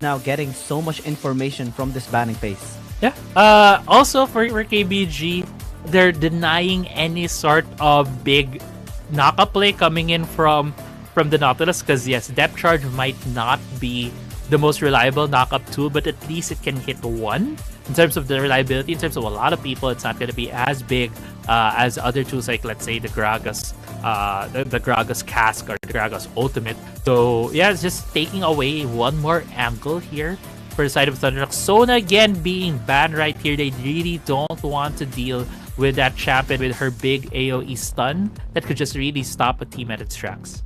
now getting so much information from this banning phase. Yeah. Also for KBG, they're denying any sort of big knockup play coming in from the Nautilus, because yes, Depth Charge might not be the most reliable knockup tool, but at least it can hit one. In terms of the reliability, in terms of a lot of people, it's not going to be as big as other tools like, let's say, the Gragas, the Gragas Cask or the Gragas Ultimate. So yeah, it's just taking away one more angle here for the side of Thunderhawk. Sona again being banned right here. They really don't want to deal with that champion with her big AoE stun that could just really stop a team at its tracks.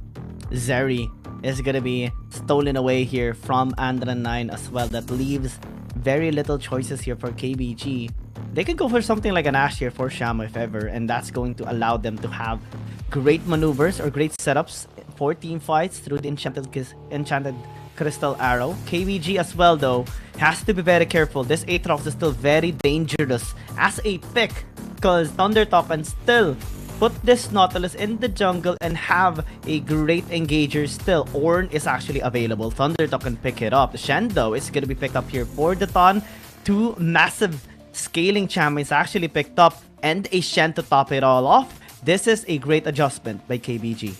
Zeri is going to be stolen away here from Andran9 as well. That leaves very little choices here for KBG. They could go for something like an Ashe here for Shamo if ever, and that's going to allow them to have great maneuvers or great setups for team fights through the enchanted Crystal Arrow. KBG as well though has to be very careful. This Aatrox is still very dangerous as a pick, because Thundertalk can still put this Nautilus in the jungle and have a great engager still. Ornn is actually available. Thundertalk can pick it up. Shen though is going to be picked up here for the Ton. Two massive scaling champions actually picked up and a Shen to top it all off. This is a great adjustment by KBG.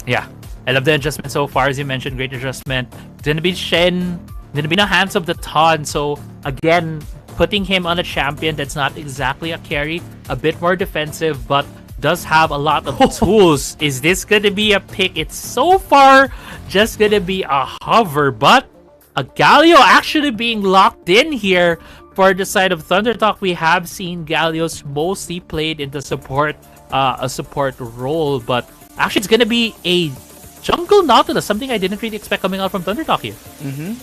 Yeah, I love the adjustment so far. As you mentioned, great adjustment. Gonna be Shen, gonna be in the hands of the Ton. So again, putting him on a champion that's not exactly a carry, a bit more defensive, but does have a lot of tools. Is this gonna be a pick? It's so far just gonna be a hover, but a Galio actually being locked in here for the side of Thundertalk. We have seen Galios mostly played in the support, a support role, but actually it's gonna be a jungle Nautilus, something I didn't really expect coming out from Thundertalk here.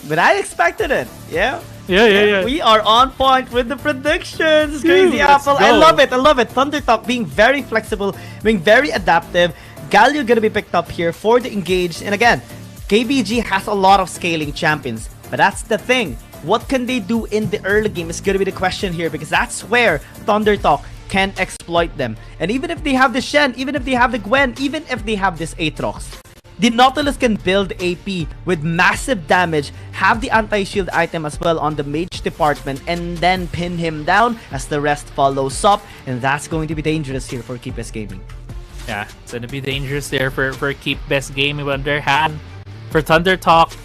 But I expected it. Yeah. Yeah. We are on point with the predictions. Crazy Apple. I love it. Thundertalk being very flexible, being very adaptive. Galio gonna be picked up here for the engaged. And again, KBG has a lot of scaling champions. But that's the thing. What can they do in the early game is gonna be the question here, because that's where Thundertalk can exploit them. And even if they have the Shen, even if they have the Gwen, even if they have this Aatrox, the Nautilus can build AP with massive damage, have the anti-shield item as well on the mage department, and then pin him down as the rest follows up. And that's going to be dangerous here for Keep Best Gaming. Yeah, it's going to be dangerous there for Keep Best Gaming. On their hand, for Thundertalk,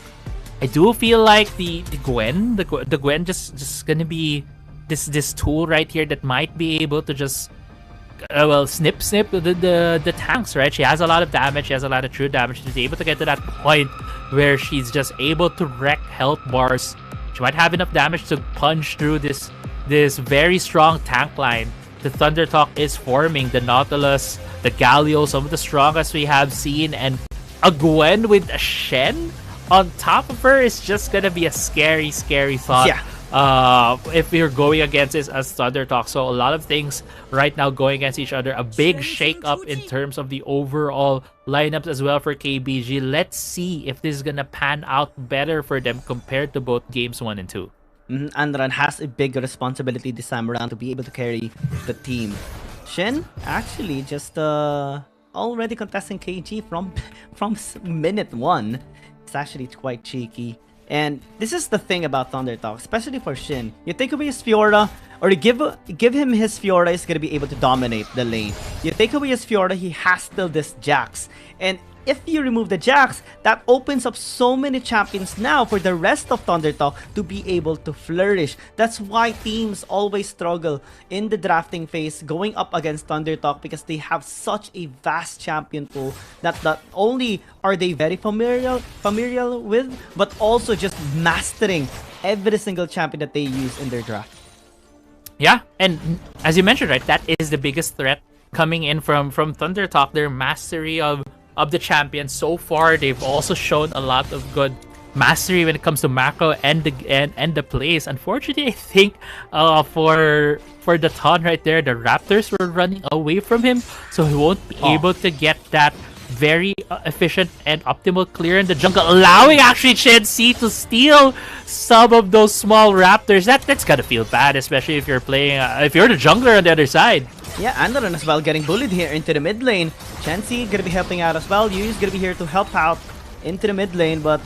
I do feel like the Gwen just going to be this tool right here that might be able to just snip the tanks, right? She has a lot of damage, she has a lot of true damage. She's able to get to that point where she's just able to wreck health bars. She might have enough damage to punch through this very strong tank line. The Thundertalk is forming. The Nautilus, the Galio, some of the strongest we have seen, and a Gwen with a Shen on top of her is just gonna be a scary thought. Yeah. If we're going against this as Thundertalk. So a lot of things right now going against each other. A big shake-up in terms of the overall lineups as well for KBG. Let's see if this is gonna pan out better for them compared to both games 1 and 2. Andran has a big responsibility this time around to be able to carry the team. Shen actually just already contesting KG from minute 1. It's actually quite cheeky. And this is the thing about Thundertalk, especially for Shin. You take away his Fiora, or you give him his Fiora, he's gonna be able to dominate the lane. You take away his Fiora, he has still this Jax. And if you remove the Jax, that opens up so many champions now for the rest of Thundertalk to be able to flourish. That's why teams always struggle in the drafting phase going up against Thundertalk, because they have such a vast champion pool that not only are they very familiar with, but also just mastering every single champion that they use in their draft. Yeah, and as you mentioned, right, that is the biggest threat coming in from Thundertalk, their mastery of the champions. So far, they've also shown a lot of good mastery when it comes to macro and the plays. Unfortunately, I think for the Ton right there, the Raptors were running away from him, so he won't be able to get that very efficient and optimal clear in the jungle, allowing actually Shen C to steal some of those small Raptors. That's gotta feel bad, especially if you're playing if you're the jungler on the other side. Yeah, Andran as well getting bullied here into the mid lane. Chansey gonna be helping out as well. Yu's gonna be here to help out into the mid lane, but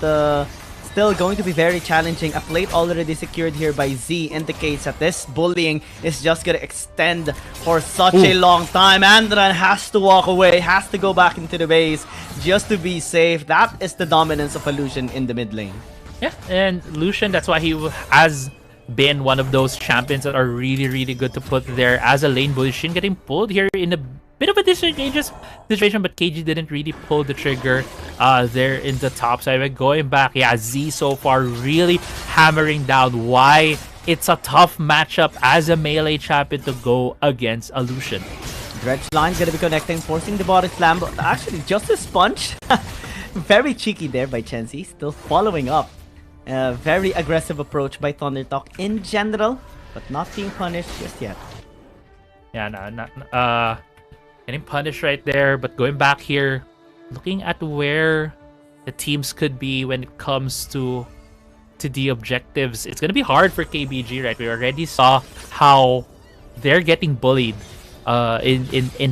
still going to be very challenging. A plate already secured here by Z indicates that this bullying is just going to extend for such a long time. Andran has to walk away, has to go back into the base just to be safe. That is the dominance of Illusion in the mid lane. Yeah, and Lucian, that's why he has been one of those champions that are really, really good to put there as a lane bully. Shin getting pulled here in a bit of a disadvantageous situation, but KG didn't really pull the trigger there in the top side. But going back, yeah, Z so far really hammering down why it's a tough matchup as a melee champion to go against a Lucian. Dredge line gonna be connecting, forcing the body slam, but actually just a sponge. Very cheeky there by Chenzi, still following up. Very aggressive approach by Thundertalk in general, but not being punished just yet. Yeah, no, not getting punished right there, but going back here, looking at where the teams could be when it comes to the objectives, it's gonna be hard for KBG, right? We already saw how they're getting bullied in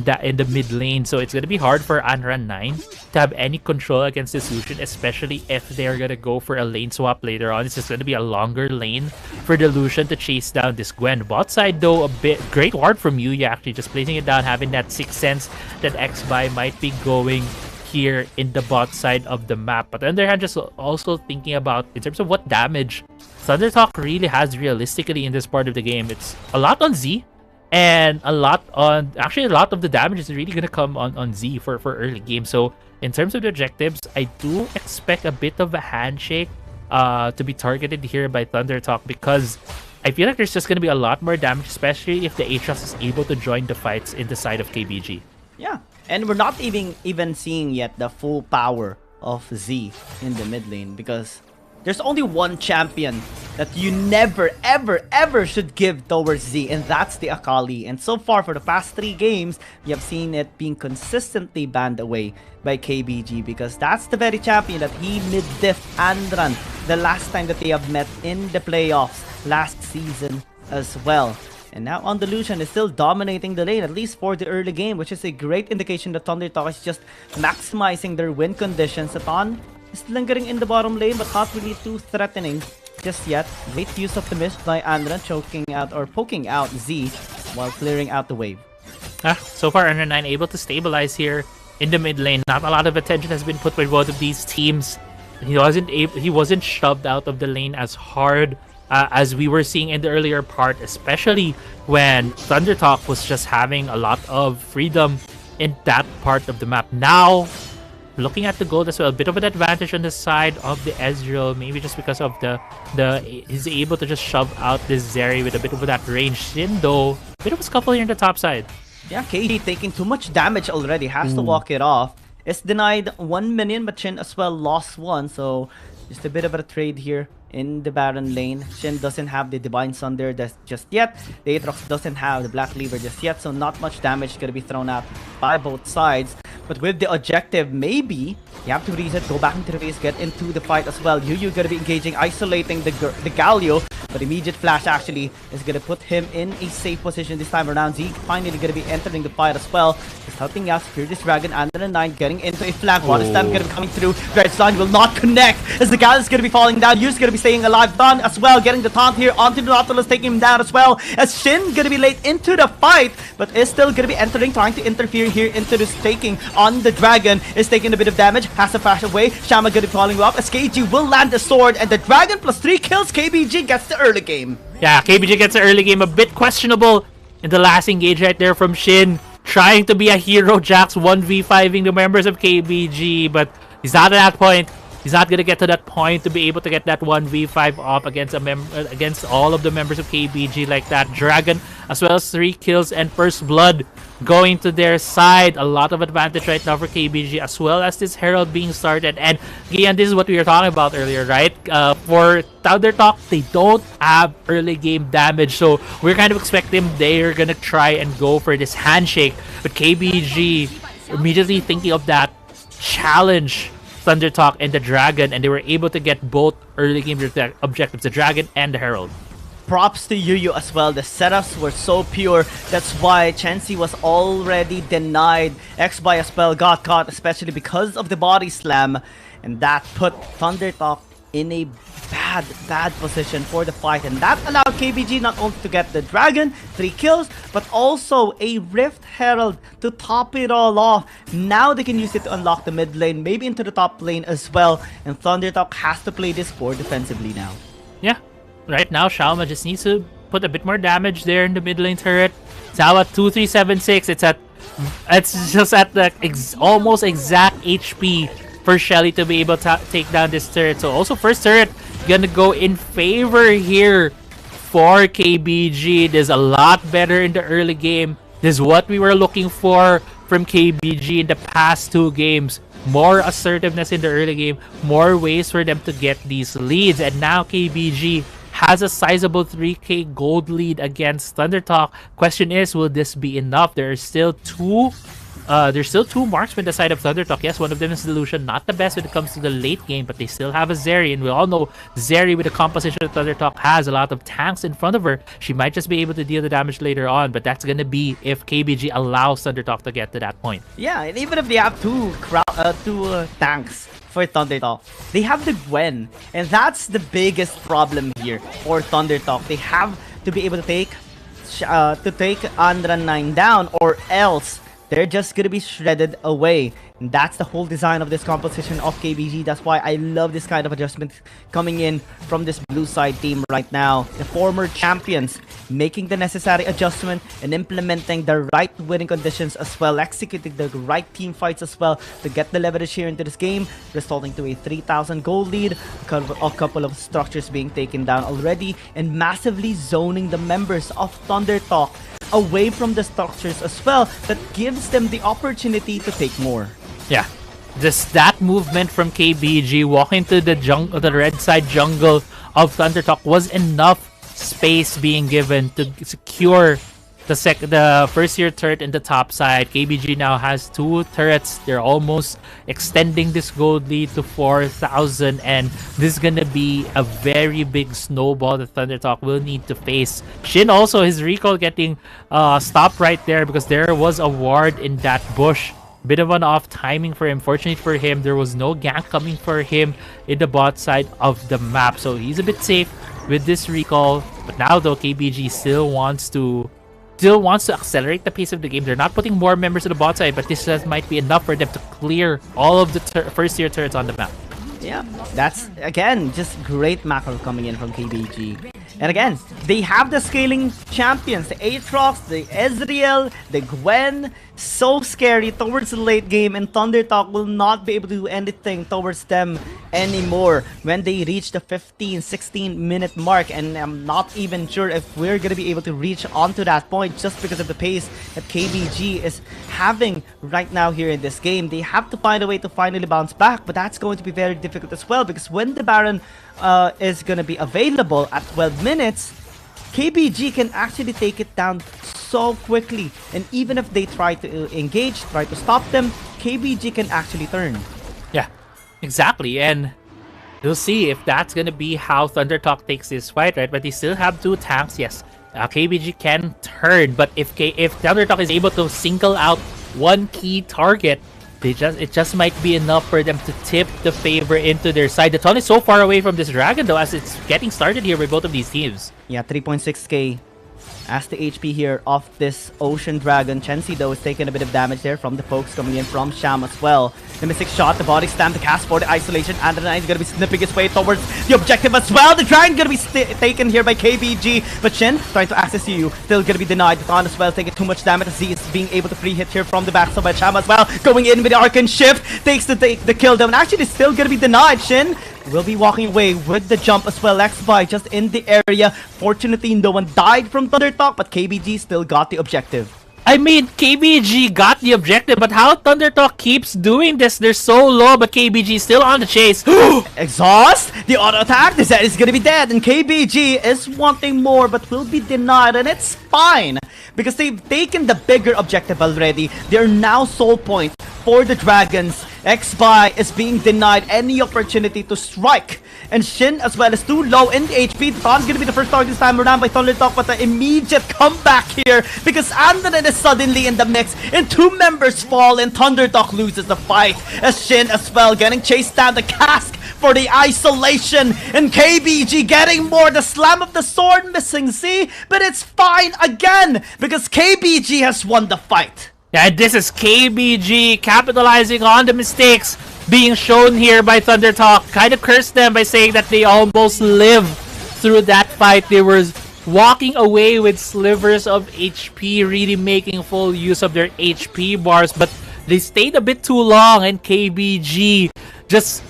the mid lane, so it's gonna be hard for Anran 9 to have any control against this Lucian, especially if they're gonna go for a lane swap later on. It's just gonna be a longer lane for the Lucian to chase down this Gwen. Bot side though, a bit great ward from Yuya, actually just placing it down, having that sixth sense that Xby might be going here in the bot side of the map. But on the other hand, just also thinking about in terms of what damage Thundertalk really has realistically in this part of the game, it's a lot on Z. And a lot on, actually a lot of the damage is really going to come on Z for early game. So in terms of the objectives, I do expect a bit of a handshake to be targeted here by Thundertalk, because I feel like there's just going to be a lot more damage, especially if the Aatrox is able to join the fights in the side of KBG. Yeah, and we're not even seeing yet the full power of Z in the mid lane, because there's only one champion that you never, ever should give towards Z, and that's the Akali. And so far, for the past 3 games, we have seen it being consistently banned away by KBG, because that's the very champion that he mid-diff Andran the last time that they have met in the playoffs last season as well. And now on the Lucian is still dominating the lane, at least for the early game, which is a great indication that Thundertalk is just maximizing their win conditions. Atan is lingering in the bottom lane, but not really too threatening just yet. Great use of the mist by Andran, choking out or poking out Z while clearing out the wave. So far, Andran 9 able to stabilize here in the mid lane. Not a lot of attention has been put by both of these teams. He wasn't shoved out of the lane as hard as we were seeing in the earlier part, especially when Thundertalk was just having a lot of freedom in that part of the map. Now, looking at the gold as well, a bit of an advantage on the side of the Ezreal, maybe just because of he's able to just shove out this Zeri with a bit of that range. Shin though, bit of a scuffle here in the top side. Yeah, KD taking too much damage already, has to walk it off. It's denied 1 minion, but Shin as well lost 1, so just a bit of a trade here in the Baron lane. Shin doesn't have the Divine Sunder just yet. The Aatrox doesn't have the Black Cleaver just yet, so not much damage going to be thrown out by both sides. But with the objective, maybe you have to reset, go back into the base, get into the fight as well. Yu going to be engaging, isolating the Galio, but immediate flash actually is going to put him in a safe position this time around. Zeke finally going to be entering the fight as well. Just helping out Spirit this Dragon and the 9 getting into a flank. Water Slam going to be coming through. Dredge line will not connect as the Galio is going to be falling down. Yu's going to be staying alive. Don as well, getting the taunt here onto the Nautilus, taking him down as well. As Shin going to be late into the fight, but is still going to be entering, trying to interfere here into this taking on the Dragon. Is taking a bit of damage, has to flash away. Shama going to be falling off as KG will land the sword, and the Dragon plus 3 kills. KBG gets the early game. Yeah, KBG gets the early game. A bit questionable in the last engage right there from Shin. Trying to be a hero, Jax 1v5ing the members of KBG, but he's not at that point. He's not gonna get to that point to be able to get that 1v5 off against against all of the members of KBG like that. Dragon as well as 3 kills and first blood going to their side. A lot of advantage right now for KBG, as well as this Herald being started. And again, this is what we were talking about earlier, right? For Thundertalk, they don't have early game damage, so we're kind of expecting they're gonna try and go for this handshake. But KBG immediately thinking of that challenge Thundertalk and the Dragon, and they were able to get both early game objectives, the Dragon and the Herald. Props to Yu as well. The setups were so pure. That's why Chansey was already denied. Xby as well got caught, especially because of the body slam, and that put Thundertalk in a bad position for the fight, and that allowed KBG not only to get the Dragon, 3 kills, but also a Rift Herald to top it all off. Now they can use it to unlock the mid lane, maybe into the top lane as well, and ThunderTalk has to play this core defensively now. Yeah, right now Xiaoma just needs to put a bit more damage there in the mid lane turret. It's now at 2376. It's just at the almost exact HP for Shelly to be able to take down this turret. So also first turret gonna go in favor here for KBG. There's a lot better in the early game. This is what we were looking for from KBG in the past 2 games. More assertiveness in the early game, more ways for them to get these leads, and now KBG has a sizable 3k gold lead against ThunderTalk. Question is, will this be enough? There's still two marksmen aside of ThunderTalk. Yes, one of them is Delusion, not the best when it comes to the late game, but they still have a Zeri, and we all know Zeri with the composition that ThunderTalk has a lot of tanks in front of her. She might just be able to deal the damage later on, but that's gonna be if KBG allows ThunderTalk to get to that point. Yeah, and even if they have two tanks for ThunderTalk, they have the Gwen, and that's the biggest problem here for ThunderTalk. They have to be able to take Andra 9 down, or else they're just gonna be shredded away. And that's the whole design of this composition of KBG. That's why I love this kind of adjustment coming in from this blue side team right now. The former champions making the necessary adjustment and implementing the right winning conditions as well, executing the right team fights as well to get the leverage here into this game, resulting to a 3,000 gold lead, a couple of structures being taken down already, and massively zoning the members of ThunderTalk away from the structures as well. That gives them the opportunity to take more. Yeah, just that movement from KBG walking to the red side jungle of ThunderTalk was enough space being given to secure the first tier turret in the top side. KBG now has 2 turrets. They're almost extending this gold lead to 4,000, and this is gonna be a very big snowball that ThunderTalk will need to face. Shin also, his recall getting stopped right there because there was a ward in that bush. Bit of an off timing for him. Fortunately for him, there was no gank coming for him in the bot side of the map, so he's a bit safe with this recall. But now though, KBG still wants to accelerate the pace of the game. They're not putting more members to the bot side, but this might be enough for them to clear all of the first tier turrets on the map. Yeah, that's again just great macro coming in from KBG. And again, they have the scaling champions, the Aatrox, the Ezreal, the Gwen. So scary towards the late game, and ThunderTalk will not be able to do anything towards them anymore when they reach the 15-16 minute mark. And I'm not even sure if we're gonna be able to reach onto that point just because of the pace that KBG is having right now here in this game. They have to find a way to finally bounce back, but that's going to be very difficult as well, because when the Baron is gonna be available at 12 minutes, KBG can actually take it down so quickly, and even if they try to engage, try to stop them, KBG can actually turn. Yeah, exactly, and we'll see if that's gonna be how ThunderTalk takes this fight, right? But they still have 2 tanks, yes. KBG can turn, but if ThunderTalk is able to single out one key target, it just might be enough for them to tip the favor into their side. The ton is so far away from this dragon though, as it's getting started here with both of these teams. Yeah, 3.6k as the HP here of this Ocean Dragon. Chensi though is taking a bit of damage there from the folks coming in from Sham as well. The Mystic Shot, the body slam, the cast for the isolation. Andrina is going to be snipping his way towards the objective as well. The Dragon going to be taken here by KBG, but Shin trying to access you, still going to be denied. The Thon as well taking too much damage as he is being able to free hit here from the backside by Sham as well. Going in with the Arcane Shift, takes the kill down. Actually still going to be denied. Shin will be walking away with the jump as well. X-By just in the area. Fortunately, no one died from ThunderTalk, but KBG still got the objective. I mean, KBG got the objective, but how ThunderTalk keeps doing this? They're so low, but KBG still on the chase. Exhaust, the auto attack, the Zed is gonna be dead, and KBG is wanting more, but will be denied, and it's fine, because they've taken the bigger objective already. They're now soul point for the Dragons. X-By is being denied any opportunity to strike, and Shin as well is too low in the HP. Thon's gonna be the first target this time around by ThunderTalk, but the immediate comeback here because Andren is suddenly in the mix, and 2 members fall, and ThunderTalk loses the fight as Shin as well getting chased down. The cask for the isolation, and KBG getting more. The slam of the sword missing, see? But it's fine again, because KBG has won the fight. Yeah, this is KBG capitalizing on the mistakes being shown here by Thunder Talk. Kind of cursed them by saying that they almost lived through that fight. They were walking away with slivers of HP, really making full use of their HP bars, but they stayed a bit too long, and KBG just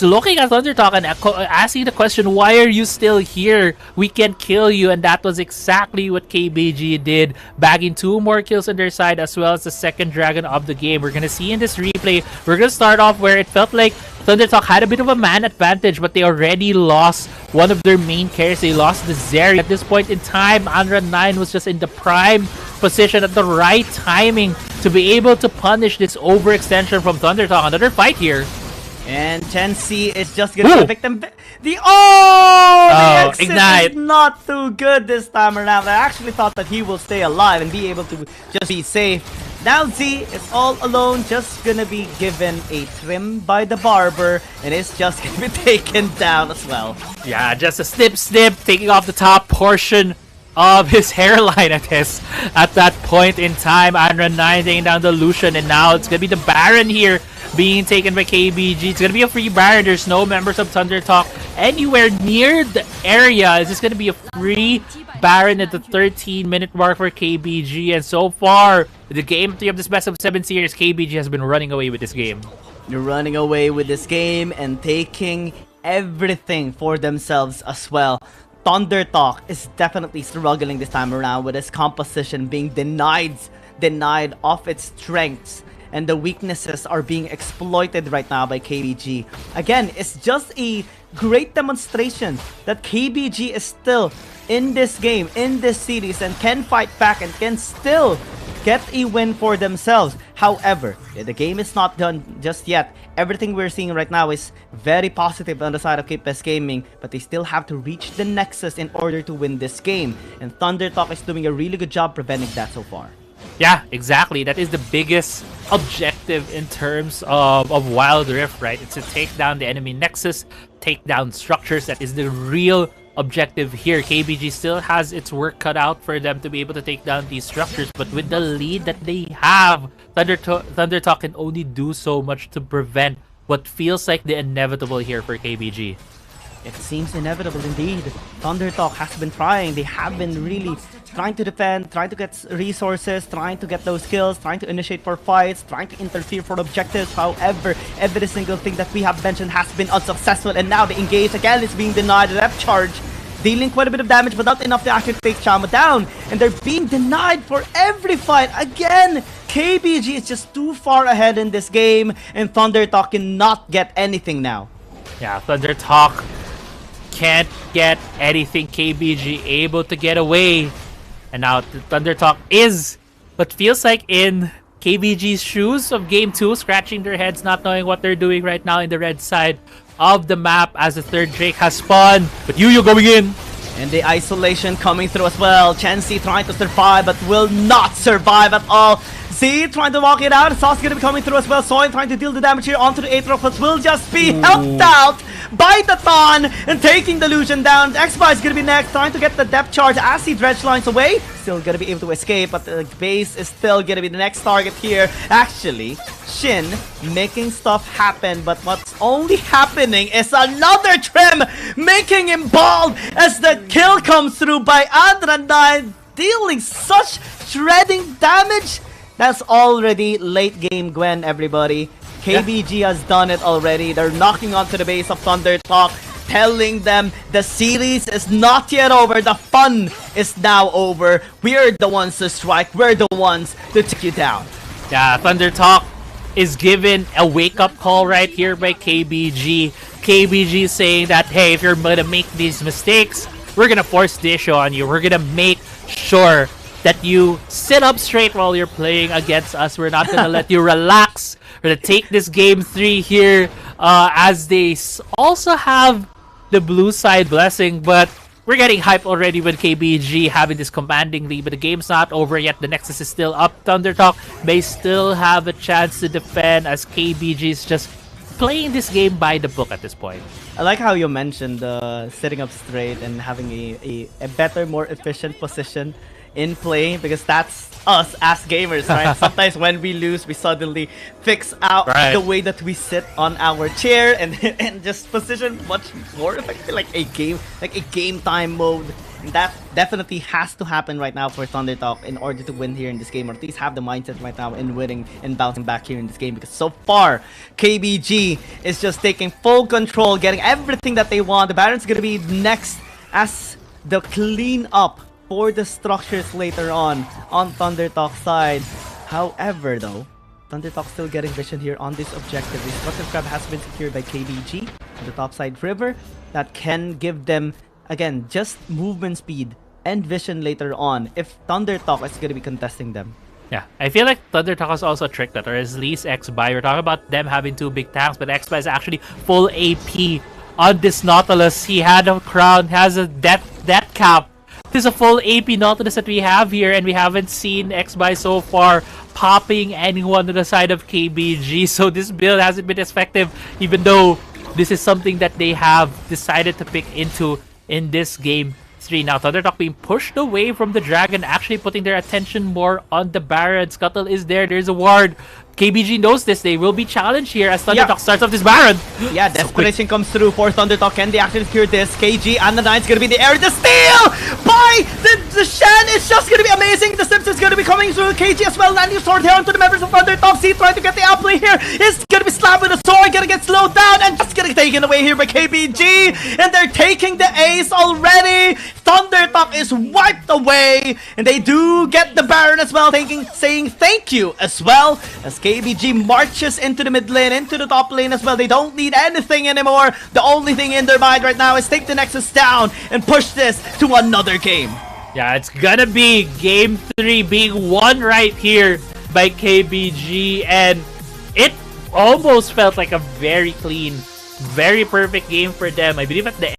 looking at Thunder Talk and asking the question, why are you still here? We can kill you. And that was exactly what KBG did, bagging 2 more kills on their side as well as the second dragon of the game. We're gonna see in this replay, we're gonna start off where it felt like Thunder Talk had a bit of a man advantage, but they already lost one of their main carries. They lost the Zeri. At this point in time, Anra9 was just in the prime position at the right timing to be able to punish this overextension from Thunder Talk. Another fight here. And Chen-Si is just gonna be a victim. The exit Ignite is not too good this time around. I actually thought that he will stay alive and be able to just be safe. Now Z is all alone, just gonna be given a trim by the barber, and is just gonna be taken down as well. Yeah, just a snip, taking off the top portion of his hairline at that point in time. Anra9 taking down the Lucian, and now it's gonna be the Baron here being taken by KBG. It's gonna be a free Baron. There's no members of Thunder Talk anywhere near the area. It's just gonna be a free Baron at the 13-minute mark for KBG, and so far the game 3 of this best of 7 series, KBG has been running away with this game. They're running away with this game and taking everything for themselves as well. Thunder Talk is definitely struggling this time around with his composition being denied of its strengths, and the weaknesses are being exploited right now by KBG. Again, it's just a great demonstration that KBG is still in this game, in this series, and can fight back and can still get a win for themselves. However, the game is not done just yet. Everything we're seeing right now is very positive on the side of KBG Gaming, but they still have to reach the Nexus in order to win this game, and Thunder Talk is doing a really good job preventing that so far. Yeah, exactly. That is the biggest objective in terms of Wild Rift, right? It's to take down the enemy Nexus, take down structures. That is the real objective here. KBG still has its work cut out for them to be able to take down these structures, but with the lead that they have, Thunder Talk can only do so much to prevent what feels like the inevitable here for KBG. It seems inevitable indeed. Thunder Talk has been trying. They have been really trying to defend, trying to get resources, trying to get those kills, trying to initiate for fights, trying to interfere for objectives. However, every single thing that we have mentioned has been unsuccessful, and now the engage again is being denied. The depth charge dealing quite a bit of damage, but not enough to actually take Chama down, and they're being denied for every fight. Again, KBG is just too far ahead in this game, and Thunder Talk cannot get anything now. Yeah, Thunder Talk can't get anything. KBG able to get away, and now Thunder Talk is, but feels like in KBG's shoes of game 2, scratching their heads, not knowing what they're doing right now in the red side of the map as the third Drake has spawned. But Yu going in, and the isolation coming through as well. Chen-Si trying to survive, but will not survive at all. Z trying to walk it out. Sauce gonna be coming through as well. Soin trying to deal the damage here onto the Aatrox, but will just be helped out by the Thon and taking the Lucian down. X-Bar is gonna be next, trying to get the depth charge as he dredge lines away. Still gonna be able to escape, but the base is still gonna be the next target here. Actually, Shin making stuff happen, but what's only happening is another trim, making him bald as the kill comes through by Anra9, dealing such shredding damage. That's already late game Gwen, everybody. KBG has done it already. They're knocking onto the base of Thunder Talk, telling them the series is not yet over. The fun is now over. We're the ones to strike. We're the ones to take you down. Yeah, Thunder Talk is given a wake-up call right here by KBG. KBG saying that, hey, if you're gonna make these mistakes, we're gonna force the issue on you. We're gonna make sure that you sit up straight while you're playing against us. We're not gonna let you relax. We're gonna take this game 3 here, as they also have the blue side blessing, but we're getting hyped already with KBG having this commanding lead, but the game's not over yet. The Nexus is still up. Thunder Talk may still have a chance to defend as KBG is just playing this game by the book at this point. I like how you mentioned sitting up straight and having a better, more efficient position in play, because that's us as gamers, right? Sometimes when we lose, we suddenly fix out the way that we sit on our chair and just position much more effectively, like a game time mode. And that definitely has to happen right now for ThunderTalk in order to win here in this game, or at least have the mindset right now in winning and bouncing back here in this game, because so far KBG is just taking full control, getting everything that they want. The Baron's gonna be next as the cleanup for the structures later on ThunderTalk's side. However though, ThunderTalk still getting vision here on this objective. The Destructive Crab has been secured by KBG on the top side river. That can give them, again, just movement speed and vision later on if ThunderTalk is going to be contesting them. Yeah, I feel like ThunderTalk is also a trick that, or at least X-Buy. We're talking about them having 2 big tanks, but X-Buy is actually full AP on this Nautilus. He had a crown, has a death cap. This is a full AP Nautilus that we have here, and we haven't seen X-Buy so far popping anyone to the side of KBG. So this build hasn't been effective, even though this is something that they have decided to pick into in this game 3. Now ThunderTalk being pushed away from the Dragon, actually putting their attention more on the Baron. Scuttle is there, there's a ward. KBG knows this, they will be challenged here as ThunderTalk starts off this Baron. Yeah, desperation comes through for ThunderTalk. Can they actually secure this? KG and the Knight's gonna be the area. The steal by the Shen is just gonna be amazing. The Sims is gonna be coming through. KG as well, landing sword here onto the members of ThunderTalk. C trying to get the outplay here. Is gonna be slapped with a sword, gonna get slowed down, and just gonna get taken away here by KBG. And they're taking the ace already. ThunderTalk is wiped away, and they do get the Baron as well, saying thank you as well, as KBG marches into the mid lane, into the top lane as well. They don't need anything anymore. The only thing in their mind right now is take the Nexus down and push this to another game. Yeah, it's gonna be game 3 being won right here by KBG, and it almost felt like a very clean, very perfect game for them. I believe at the